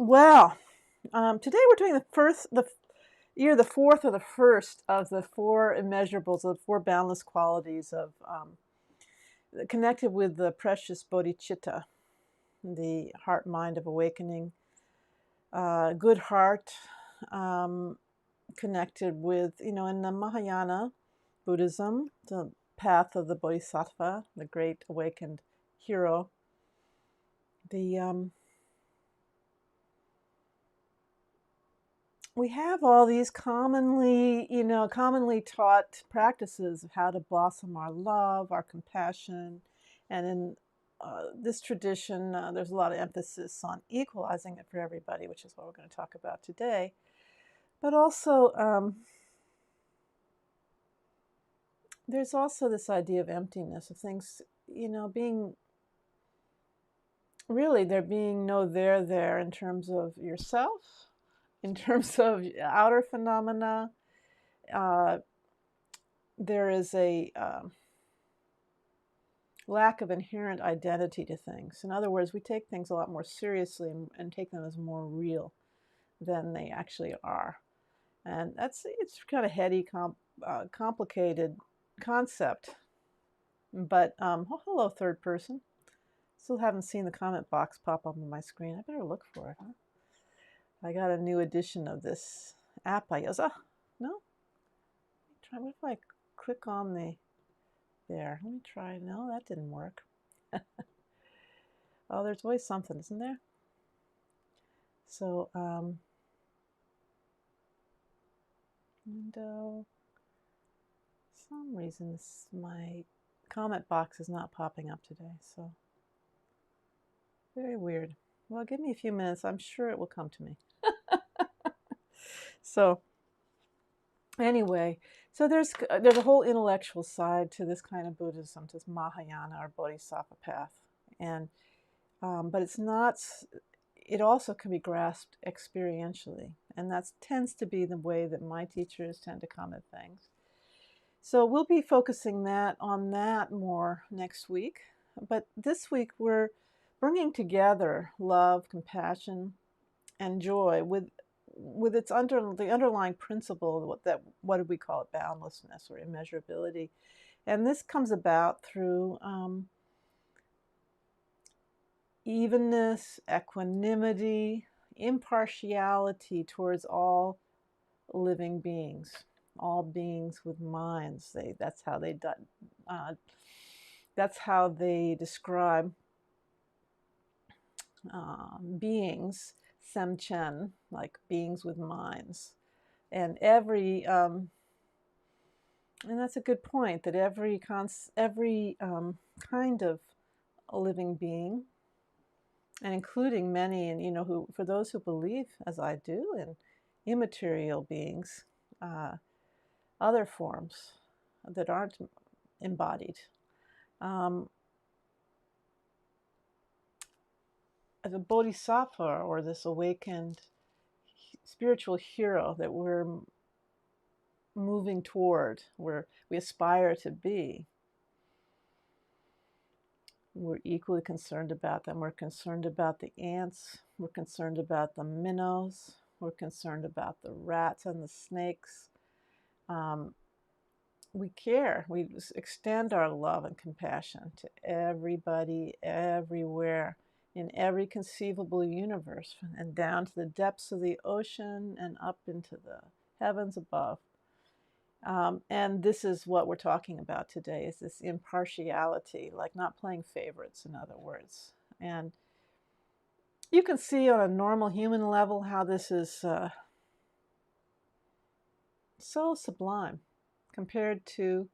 Well, today we're doing the fourth or the first of the four immeasurables, of the four boundless qualities of connected with the precious bodhicitta, the heart mind of awakening, good heart, connected with, in the Mahayana Buddhism, the path of the bodhisattva, the great awakened hero. We have all these commonly taught practices of how to blossom our love, our compassion, and in this tradition, there's a lot of emphasis on equalizing it for everybody, which is what we're going to talk about today. But also, there's also this idea of emptiness, of things, being really there being no there in terms of yourself, in terms of outer phenomena. There is a lack of inherent identity to things. In other words, we take things a lot more seriously and take them as more real than they actually are. And it's kind of heady, complicated concept. But hello, third person. Still haven't seen the comment box pop up on my screen. I better look for it, huh? I got a new edition of this app I use. Oh, no? What if I click on the... There, let me try. No, that didn't work. Oh, there's always something, isn't there? So, window. For some reason, my comment box is not popping up today, so very weird. Well, give me a few minutes. I'm sure it will come to me. So, anyway, so there's a whole intellectual side to this kind of Buddhism, to this Mahayana or Bodhisattva path, and but it's not. It also can be grasped experientially, and that tends to be the way that my teachers tend to come at things. So we'll be focusing on that more next week. But this week we're bringing together love, compassion, and joy with the underlying principle what do we call it, boundlessness or immeasurability, and this comes about through evenness, equanimity, impartiality towards all living beings, all beings with minds. That's how they describe beings, semchen, like beings with minds. And and that's a good point, that every kind of a living being, and including many, and who, for those who believe, as I do, in immaterial beings, other forms that aren't embodied. As a bodhisattva, or this awakened spiritual hero that we're moving toward, where we aspire to be, we're equally concerned about them. We're concerned about the ants. We're concerned about the minnows. We're concerned about the rats and the snakes. We care. We extend our love and compassion to everybody, everywhere, in every conceivable universe, and down to the depths of the ocean and up into the heavens above. And this is what we're talking about today, is this impartiality, like not playing favorites, in other words. And you can see on a normal human level how this is so sublime compared to,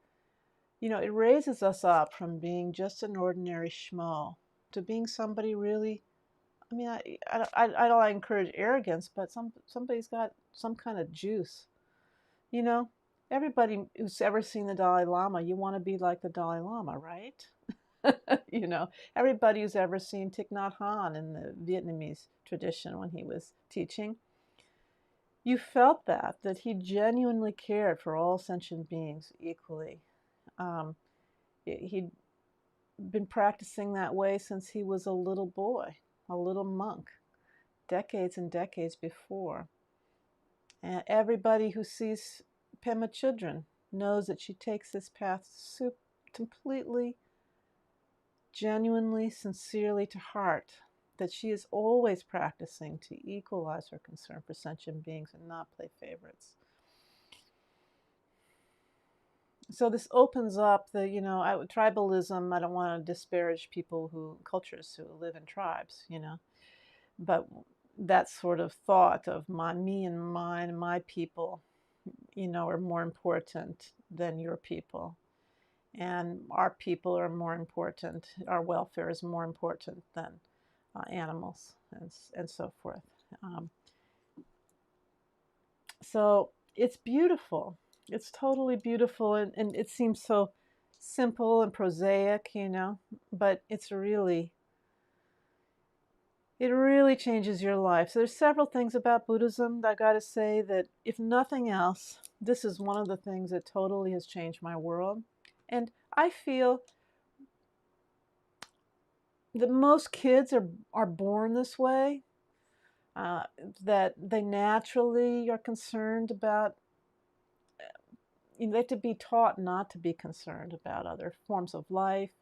it raises us up from being just an ordinary schmo to being somebody really, I don't encourage arrogance, but somebody's got some kind of juice. Everybody who's ever seen the Dalai Lama, you want to be like the Dalai Lama, right? Everybody who's ever seen Thich Nhat Hanh in the Vietnamese tradition when he was teaching, you felt that he genuinely cared for all sentient beings equally. He'd been practicing that way since he was a little boy, a little monk. decades and decades before. And everybody who sees Pema Chudron knows that she takes this path completely, genuinely, sincerely to heart, that she is always practicing to equalize her concern for sentient beings and not play favorites. So this opens up the, tribalism. I don't want to disparage cultures who live in tribes, but that sort of thought of me and mine and my people, are more important than your people. And our people are more important, our welfare is more important than animals and so forth. So it's beautiful. It's totally beautiful, and it seems so simple and prosaic, but it really changes your life. So there's several things about Buddhism that I got to say that, if nothing else, this is one of the things that totally has changed my world. And I feel that most kids are born this way, that they naturally are concerned about, they have to be taught not to be concerned about other forms of life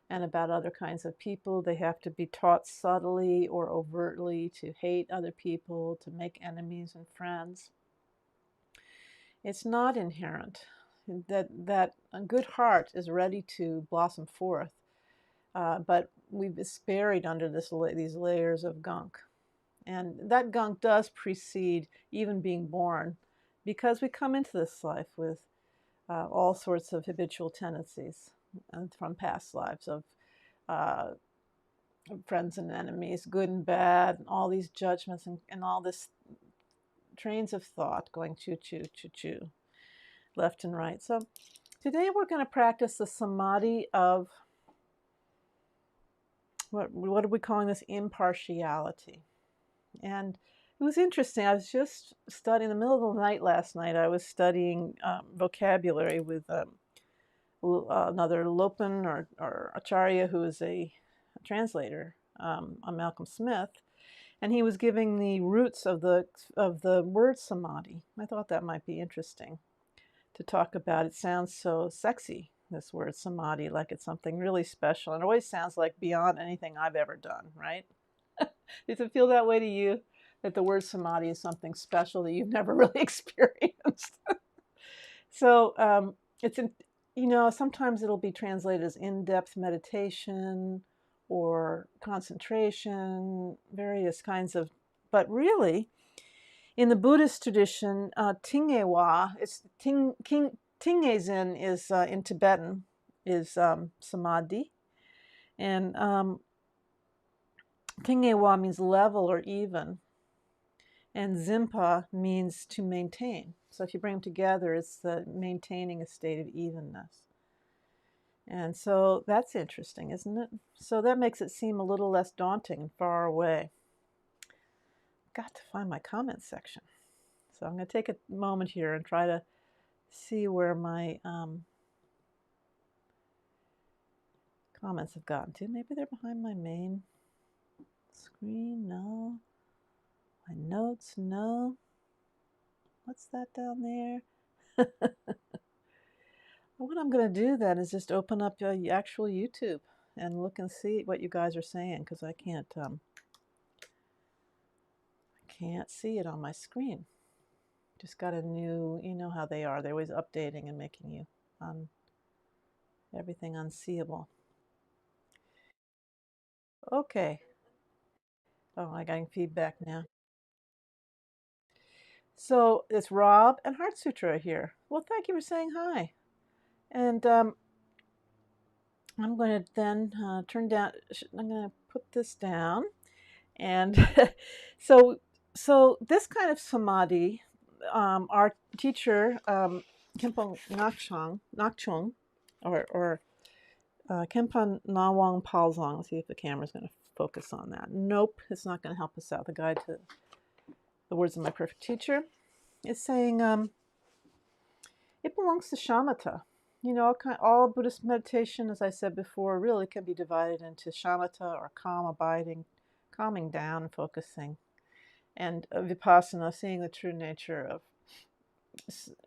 and about other kinds of people. They have to be taught subtly or overtly to hate other people, to make enemies and friends. It's not inherent. That a good heart is ready to blossom forth, but it's buried under these layers of gunk. And that gunk does precede even being born, because we come into this life with all sorts of habitual tendencies from past lives of friends and enemies, good and bad, and all these judgments and all this trains of thought going choo-choo, left and right. So today we're going to practice the samadhi of, what are we calling this? Impartiality. And it was interesting. I was just studying in the middle of the night last night. I was studying vocabulary with another Loppon or Acharya, who is a translator, on Malcolm Smith, and he was giving the roots of the word samadhi. I thought that might be interesting to talk about. It sounds so sexy, this word samadhi, like it's something really special. And it always sounds like beyond anything I've ever done, right? Does it feel that way to you, that the word samadhi is something special that you've never really experienced? So sometimes it'll be translated as in-depth meditation or concentration, various kinds of, but really, in the Buddhist tradition, Tingyewa, Tingye-zen is, in Tibetan, is samadhi. And Tingyewa means level or even. And Zimpa means to maintain. So if you bring them together, it's maintaining a state of evenness. And so that's interesting, isn't it? So that makes it seem a little less daunting and far away. Got to find my comment section. So I'm going to take a moment here and try to see where my comments have gotten to. Maybe they're behind my main screen. No. My notes. No. What's that down there? What I'm going to do then is just open up actual YouTube and look and see what you guys are saying, because I can't see it on my screen. Just got a new, you know how they are. They're always updating and making you everything unseeable. Okay. Oh, I'm getting feedback now. So it's Rob and Heart Sutra here. Well, thank you for saying hi. And I'm going to then turn down. I'm going to put this down, and so this kind of samadhi, our teacher Khenpo Ngakchung, or Khenpo Nawang Palzong. Let's see if the camera's going to focus on that. Nope, it's not going to help us out. The guide to the words of my perfect teacher is saying it belongs to shamatha. All Buddhist meditation, as I said before, really can be divided into shamatha, or calm abiding, calming down, focusing. and vipassana, seeing the true nature of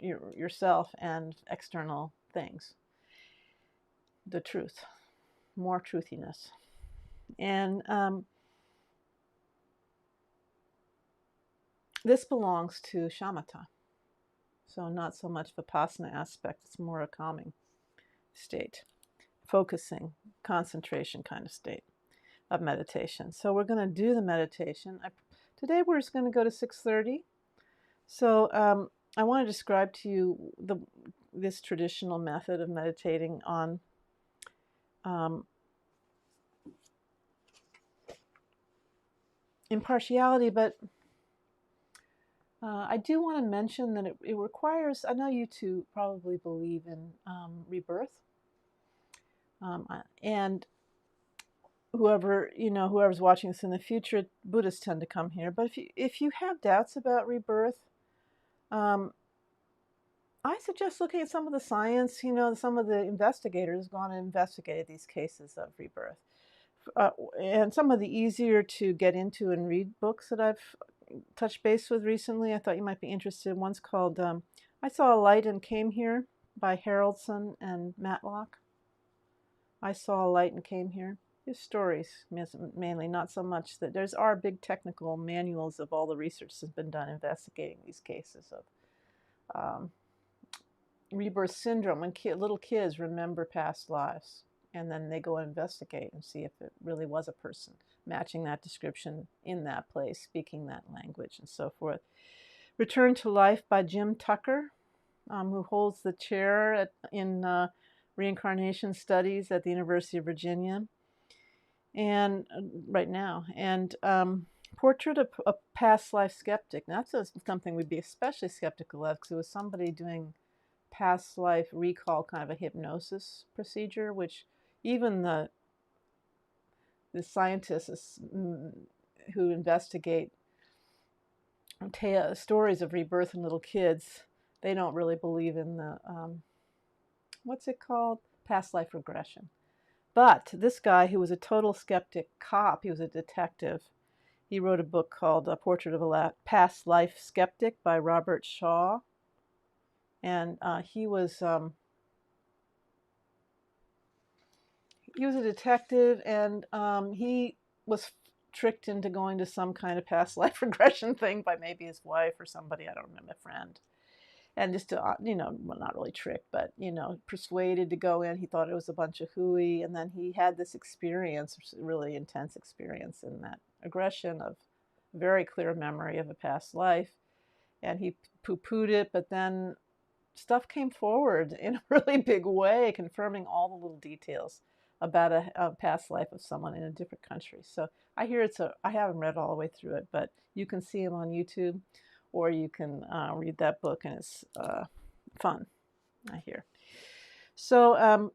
yourself and external things, the truth, more truthiness. And this belongs to shamatha. So not so much vipassana aspect, it's more a calming state, focusing, concentration kind of state of meditation. So we're going to do the meditation. Today we're just going to go to 6:30. So I want to describe to you this traditional method of meditating on impartiality, but I do want to mention that it requires, I know you two probably believe in rebirth, and whoever's watching this in the future, Buddhists tend to come here. But if you have doubts about rebirth, I suggest looking at some of the science. Some of the investigators gone and investigated these cases of rebirth. And some of the easier to get into and read books that I've touched base with recently, I thought you might be interested. One's called I Saw a Light and Came Here by Haraldson and Matlock. I Saw a Light and Came Here. His stories, mainly, not so much that are big technical manuals of all the research that's been done investigating these cases of rebirth syndrome, when little kids remember past lives, and then they go and investigate and see if it really was a person matching that description in that place, speaking that language, and so forth. Return to Life by Jim Tucker, who holds the chair in reincarnation studies at the University of Virginia, and right now, and Portrait of a Past Life Skeptic. Now, that's something we'd be especially skeptical of, because it was somebody doing past life recall, kind of a hypnosis procedure, which even the scientists who investigate stories of rebirth in little kids, they don't really believe in the what's it called, past life regression. But this guy, who was a total skeptic cop, he was a detective, he wrote a book called Portrait of a Past Life Skeptic by Robert Shaw. And he was a detective, and he was tricked into going to some kind of past life regression thing by maybe his wife or somebody, I don't remember, a friend. And just to, well, not really tricked, but, persuaded to go in. He thought it was a bunch of hooey. And then he had this experience, really intense experience in that aggression of very clear memory of a past life. And he poo-pooed it, but then stuff came forward in a really big way, confirming all the little details about a past life of someone in a different country. So I hear I haven't read all the way through it, but you can see him on YouTube, or you can read that book, and it's fun, I hear. So I'm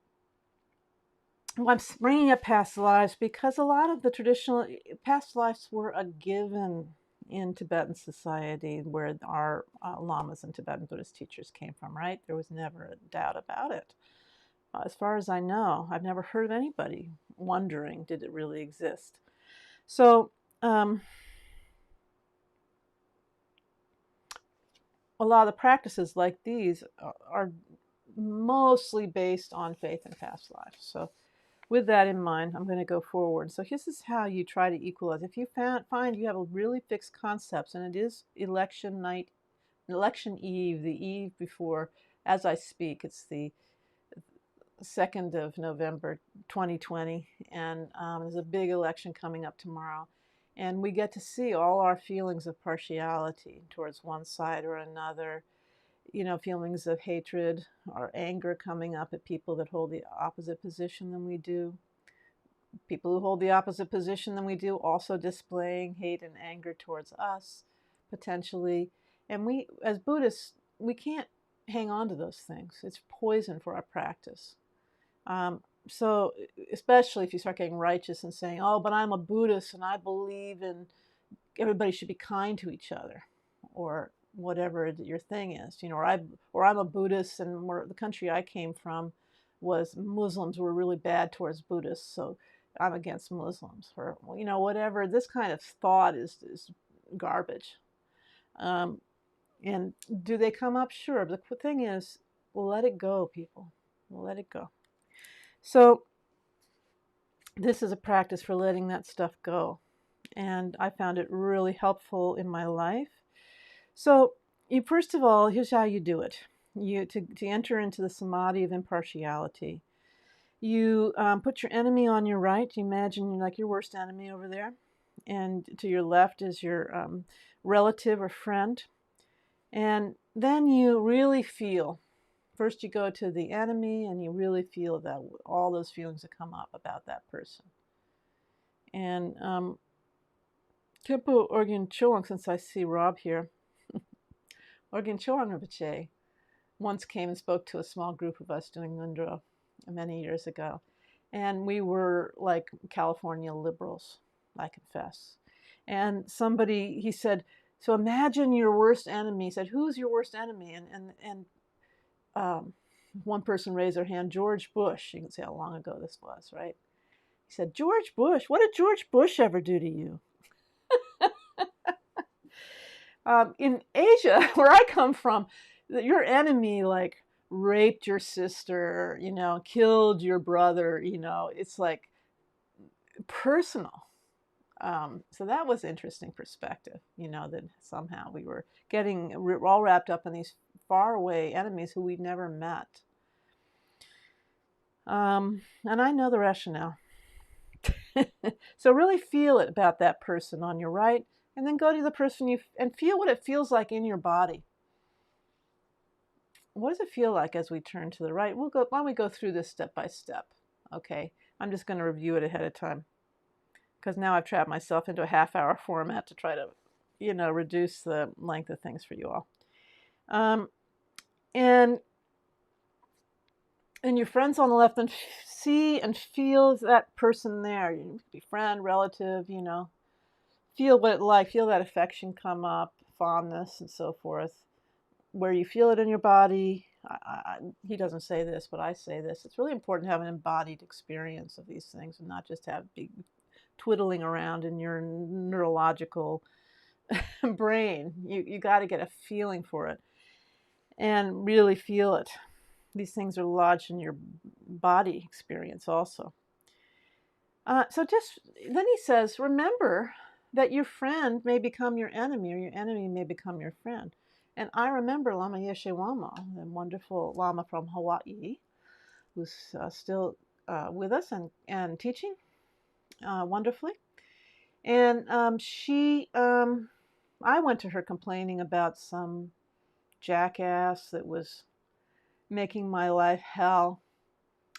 bringing up past lives because a lot of the traditional past lives were a given in Tibetan society, where our lamas and Tibetan Buddhist teachers came from, right? There was never a doubt about it. As far as I know, I've never heard of anybody wondering, did it really exist? So a lot of the practices like these are mostly based on faith in past lives. So with that in mind, I'm going to go forward. So this is how you try to equalize. If you find you have a really fixed concepts, and it is election night, election eve, the eve before, as I speak, it's the 2nd of November 2020, and there's a big election coming up tomorrow, and we get to see all our feelings of partiality towards one side or another, feelings of hatred or anger coming up at people that hold the opposite position than we do. People who hold the opposite position than we do also displaying hate and anger towards us, potentially. And we, as Buddhists, we can't hang on to those things. It's poison for our practice. So especially if you start getting righteous and saying, oh, but I'm a Buddhist and I believe in everybody should be kind to each other, or whatever your thing is, or I'm a Buddhist, and the country I came from was Muslims were really bad towards Buddhists, so I'm against Muslims, or whatever. This kind of thought is garbage. And do they come up? Sure. But the thing is, let it go, people. Let it go. So this is a practice for letting that stuff go. And I found it really helpful in my life. So you, first of all, here's how you do it. To enter into the samadhi of impartiality, you put your enemy on your right. You imagine like your worst enemy over there. And to your left is your relative or friend. And then you really feel. First you go to the enemy and you really feel that all those feelings that come up about that person. And Khenpo Orgyen Choang, since I see Rob here, Orgyen Choang Rinpoche once came and spoke to a small group of us doing Ngondro many years ago. And we were like California liberals, I confess. And somebody, he said, so imagine your worst enemy. He said, who's your worst enemy? And one person raised their hand, George Bush. You can see how long ago this was, right? He said, George Bush, what did George Bush ever do to you? In Asia, where I come from, your enemy like raped your sister, you know, killed your brother, you know, it's like personal. So that was interesting perspective, you know, that somehow we were getting all wrapped up in these faraway enemies who we'd never met. And I know the rationale. So really feel it about that person on your right, and then go to the person and feel what it feels like in your body. What does it feel like as we turn to the right? Why don't we go through this step by step? Okay, I'm just going to review it ahead of time, because now I've trapped myself into a half-hour format to try to, you know, reduce the length of things for you all. And your friends on the left, and see and feel that person there. You can be friend, relative, you know. Feel what it's like, feel that affection come up, fondness and so forth. Where you feel it in your body. He doesn't say this, but I say this. It's really important to have an embodied experience of these things and not just have big twiddling around in your neurological brain. You got to get a feeling for it and really feel it. These things are lodged in your body experience also. So just then he says, remember that your friend may become your enemy, or your enemy may become your friend. And I remember Lama Yeshe Wama, the wonderful Lama from Hawaii, who's still with us and teaching wonderfully. And I went to her complaining about some jackass that was making my life hell.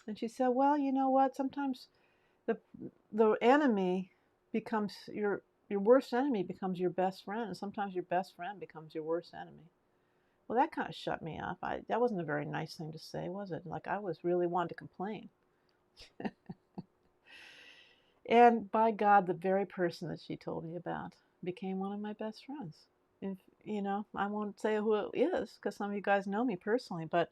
And she said, well, you know what? Sometimes the enemy becomes your worst enemy becomes your best friend, and sometimes your best friend becomes your worst enemy. Well, that kind of shut me up. That wasn't a very nice thing to say, was it? Like I was really wanting to complain. And by God, the very person that she told me about became one of my best friends. If, you know, I won't say who it is because some of you guys know me personally, but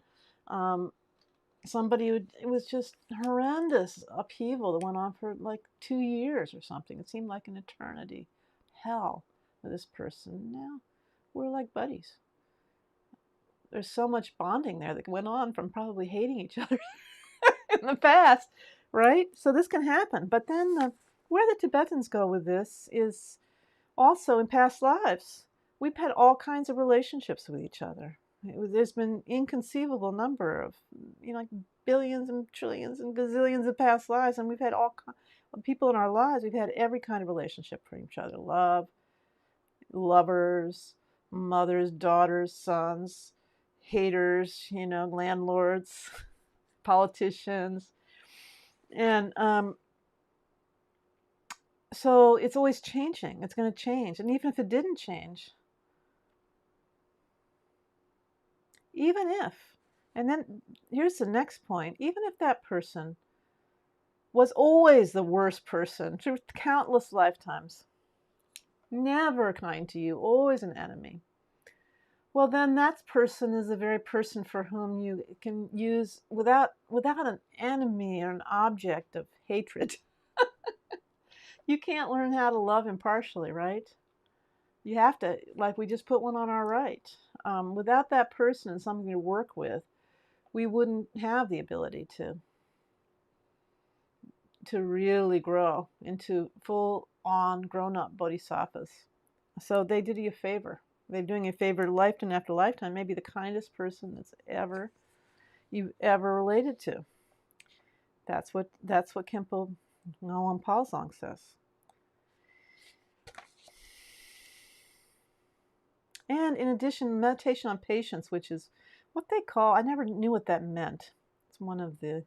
somebody it was just horrendous upheaval that went on for like 2 years or something. It seemed like an eternity. Hell with this person. Now we're like buddies. There's so much bonding there that went on from probably hating each other in the past, right? So this can happen. But then where the Tibetans go with this is also in past lives. We've had all kinds of relationships with each other. There's been inconceivable number of, you know, like billions and trillions and gazillions of past lives, and we've had all people in our lives. We've had every kind of relationship for each other: love, lovers, mothers, daughters, sons, haters, you know, landlords, politicians, and so it's always changing. It's going to change, and even if it didn't change. Even if, and then here's the next point, even if that person was always the worst person through countless lifetimes, never kind to you, always an enemy, well, then that person is the very person for whom you can use, without an enemy or an object of hatred, you can't learn how to love impartially, right? You have to, like we just put one on our right. Without that person and something to work with, we wouldn't have the ability to really grow into full-on grown-up bodhisattvas. So they did you a favor. They're doing you a favor lifetime after lifetime. Maybe the kindest person you've ever related to. That's what Khenpo Ngawang Palsong says. And in addition, meditation on patience, which is what they call, I never knew what that meant. It's one of the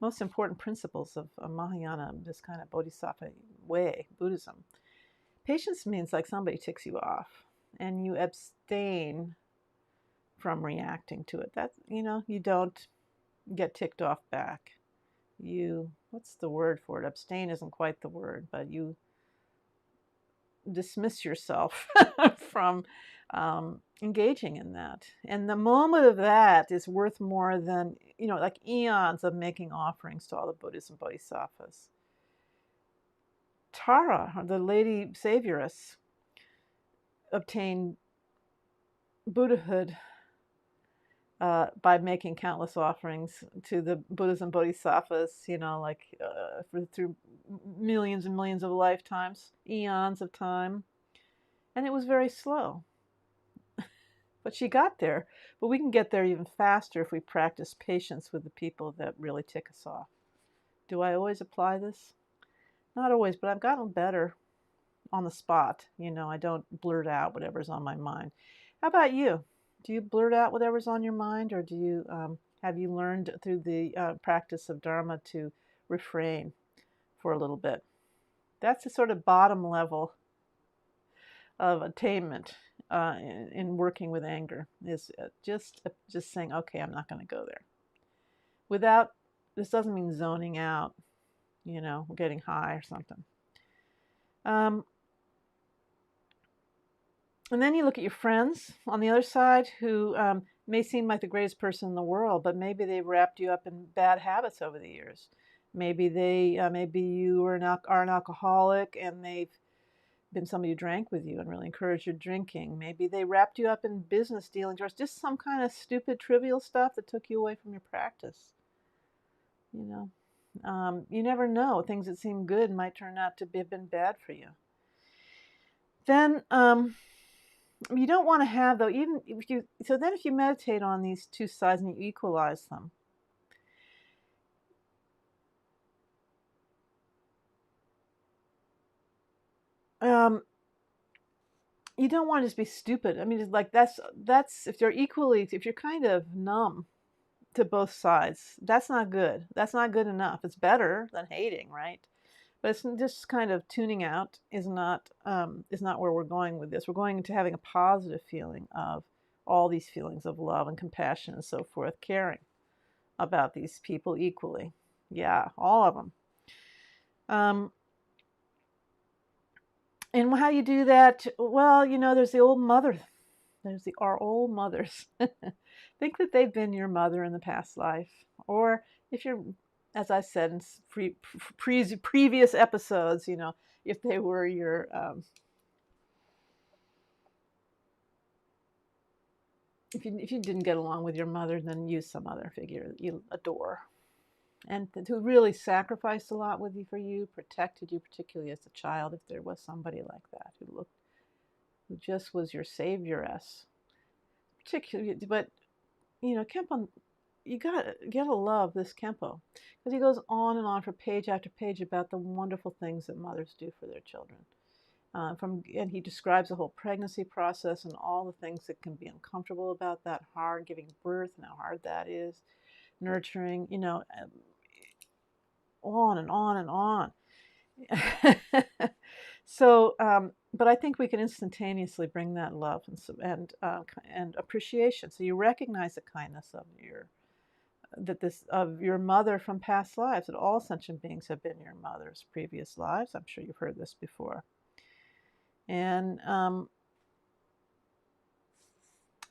most important principles of Mahayana, this kind of bodhisattva way, Buddhism. Patience means like somebody ticks you off and you abstain from reacting to it. That, you don't get ticked off back. What's the word for it? Abstain isn't quite the word, but you dismiss yourself from engaging in that. And the moment of that is worth more than, like eons of making offerings to all the Buddhas and Bodhisattvas. Tara, the Lady Savioress, obtained Buddhahood by making countless offerings to the Buddhas and Bodhisattvas, through millions and millions of lifetimes, eons of time. And it was very slow. But she got there. But we can get there even faster if we practice patience with the people that really tick us off. Do I always apply this? Not always, but I've gotten better on the spot. I don't blurt out whatever's on my mind. How about you? Do you blurt out whatever's on your mind, or do you have you learned through the practice of Dharma to refrain for a little bit? That's the sort of bottom level of attainment in working with anger, is just saying, okay, I'm not going to go there. This doesn't mean zoning out, getting high or something. And then you look at your friends on the other side who may seem like the greatest person in the world, but maybe they've wrapped you up in bad habits over the years. Maybe you are an alcoholic and they've been somebody who drank with you and really encouraged your drinking. Maybe they wrapped you up in business dealings or just some kind of stupid, trivial stuff that took you away from your practice. You never know. Things that seem good might turn out to have been bad for you. Then you don't want to have, though, if you meditate on these two sides and you equalize them, you don't want to just be stupid. I mean, it's like that's if you're kind of numb to both sides, that's not good. That's not good enough. It's better than hating, right? But it's just kind of tuning out is not where we're going with this. We're going into having a positive feeling of all these feelings of love and compassion and so forth, caring about these people equally. Yeah, all of them. And how you do that? Well, there's the old mother. Our old mothers. Think that they've been your mother in the past life. Or if you're, as I said in previous episodes, if they were your, if you didn't get along with your mother, then use some other figure that you adore. And who really sacrificed a lot for you, protected you, particularly as a child, if there was somebody like that who just was your savioress. Particularly, but Khenpo, you gotta love this Khenpo, because he goes on and on for page after page about the wonderful things that mothers do for their children. And he describes the whole pregnancy process and all the things that can be uncomfortable about that, hard giving birth and how hard that is, nurturing, on and on and on. So, but I think we can instantaneously bring that love and appreciation. So you recognize the kindness of your mother from past lives. That all sentient beings have been your mother's previous lives. I'm sure you've heard this before. And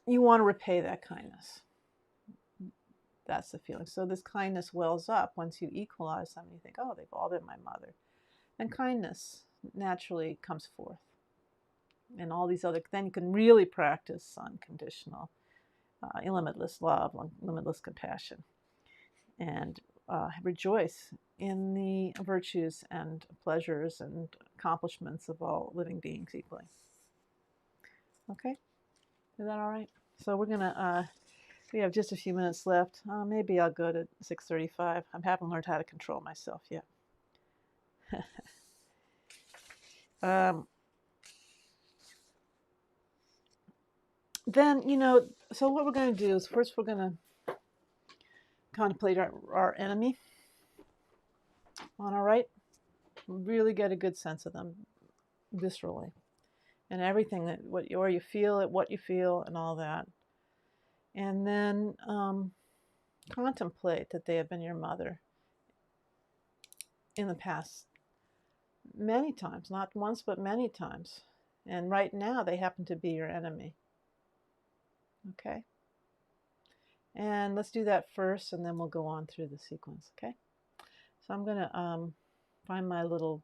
you want to repay that kindness. That's the feeling. So this kindness wells up once you equalize them. You think, oh, they've all been my mother. And kindness naturally comes forth. and all these other, then you can really practice unconditional, limitless love, limitless compassion, and rejoice in the virtues and pleasures and accomplishments of all living beings equally. Okay, is that all right? So we're gonna, we have just a few minutes left. Maybe I'll go to 6:35. I haven't learned how to control myself yet. Then, so what we're going to do is first we're going to contemplate our enemy on our right. Really get a good sense of them viscerally, and everything that where you feel it, what you feel, and all that. And then contemplate that they have been your mother in the past many times, not once, but many times. And right now they happen to be your enemy. Okay? And let's do that first, and then we'll go on through the sequence. Okay? So I'm going to find my little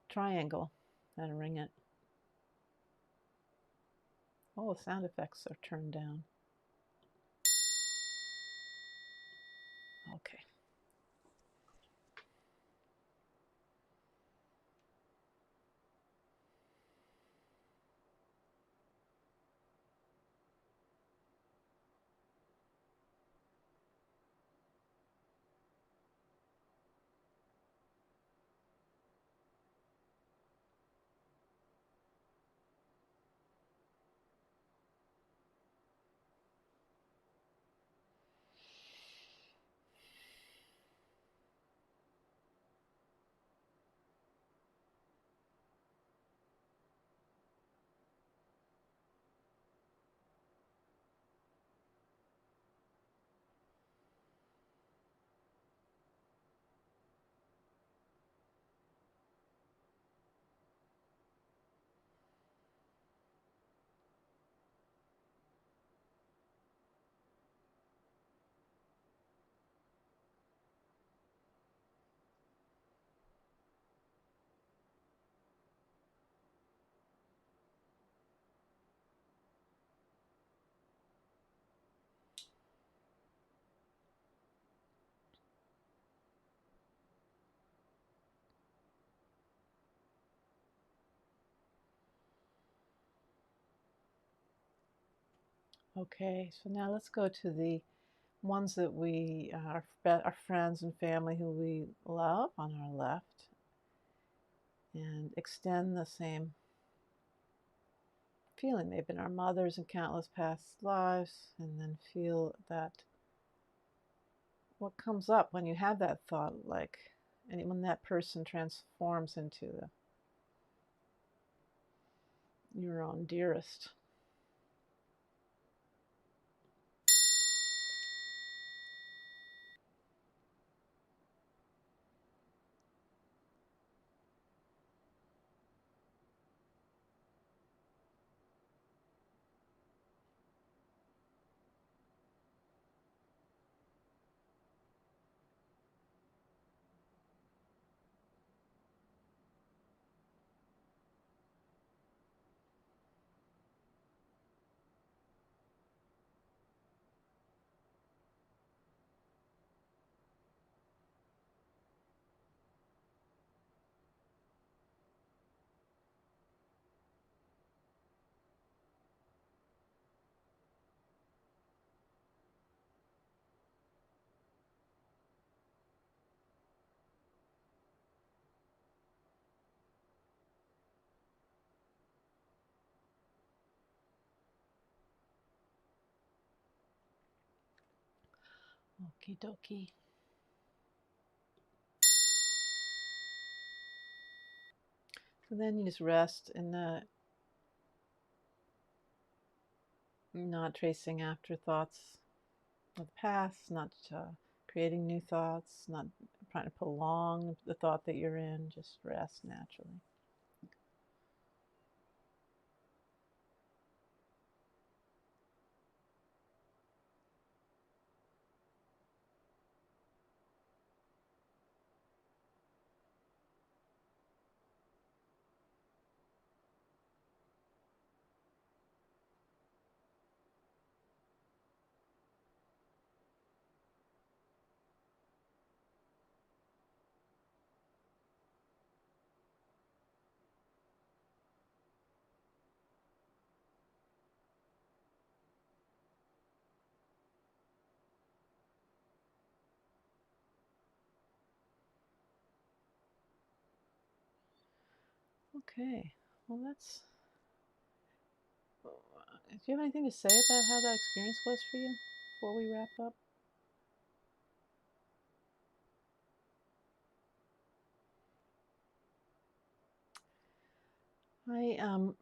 triangle and ring it. Oh, the sound effects are turned down. Okay. Okay, so now let's go to the ones that we our friends and family who we love on our left, and extend the same feeling. They've been our mothers in countless past lives, and then feel that what comes up when you have that thought, like, and when that person transforms into your own dearest. Okie dokie. So then you just rest in the not tracing after thoughts of the past, not creating new thoughts, not trying to prolong the thought that you're in. Just rest naturally. Okay, well, that's. Do you have anything to say about how that experience was for you before we wrap up?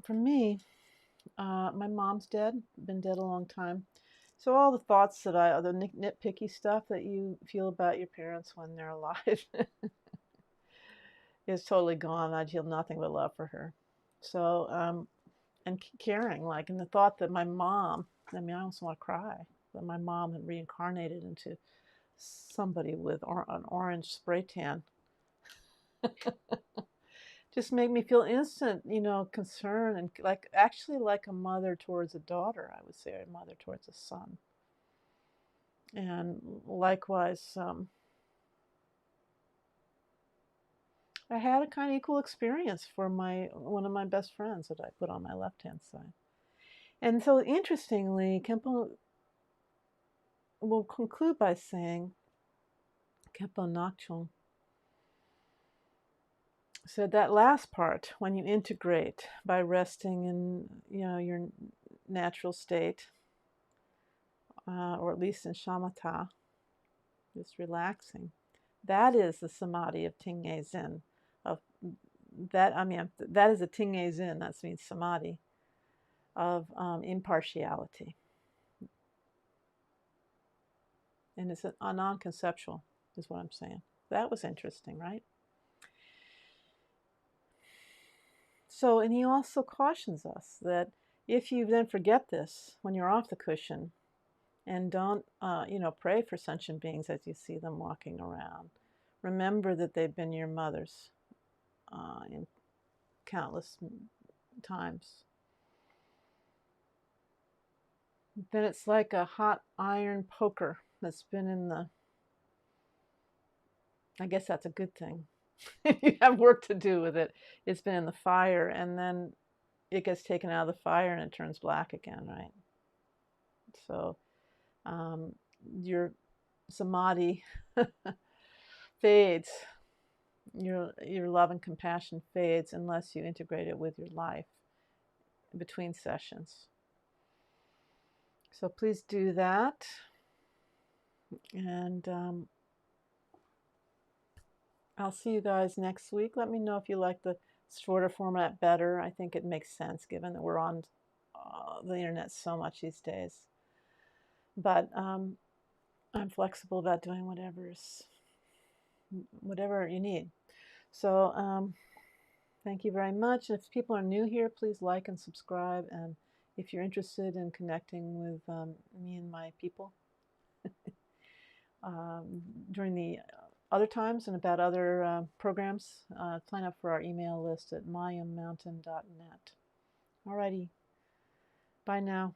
For me, my mom's dead, been dead a long time. So all the thoughts that the nitpicky stuff that you feel about your parents when they're alive is totally gone. I feel nothing but love for her. So, and caring, like, and the thought that my mom, I mean, I almost want to cry, that my mom had reincarnated into somebody with an orange spray tan just made me feel instant, concern, and like actually like a mother towards a daughter, I would say, or a mother towards a son. And likewise, I had a kind of equal experience for one of my best friends that I put on my left-hand side. And so interestingly, Khenpo will conclude by saying, Khenpo Nakchon said that last part, when you integrate by resting in your natural state, or at least in shamatha, just relaxing, that is the samadhi of Tingye Zen. Of that, I mean, that is a Tingye Zen. That means samadhi of impartiality, and it's a non-conceptual, is what I'm saying. That was interesting, right? So, and he also cautions us that if you then forget this when you're off the cushion, and don't, pray for sentient beings as you see them walking around. Remember that they've been your mothers in countless times. Then it's like a hot iron poker that's been in the, I guess that's a good thing. If you have work to do with it, it's been in the fire, and then it gets taken out of the fire and it turns black again, right? So your samadhi fades. Your love and compassion fades unless you integrate it with your life between sessions. So please do that. And I'll see you guys next week. Let me know if you like the shorter format better. I think it makes sense given that we're on the internet so much these days. But I'm flexible about doing whatever you need. So thank you very much. If people are new here, please like and subscribe. And if you're interested in connecting with me and my people during the other times and about other programs, sign up for our email list at mayammountain.net. Alrighty. Bye now.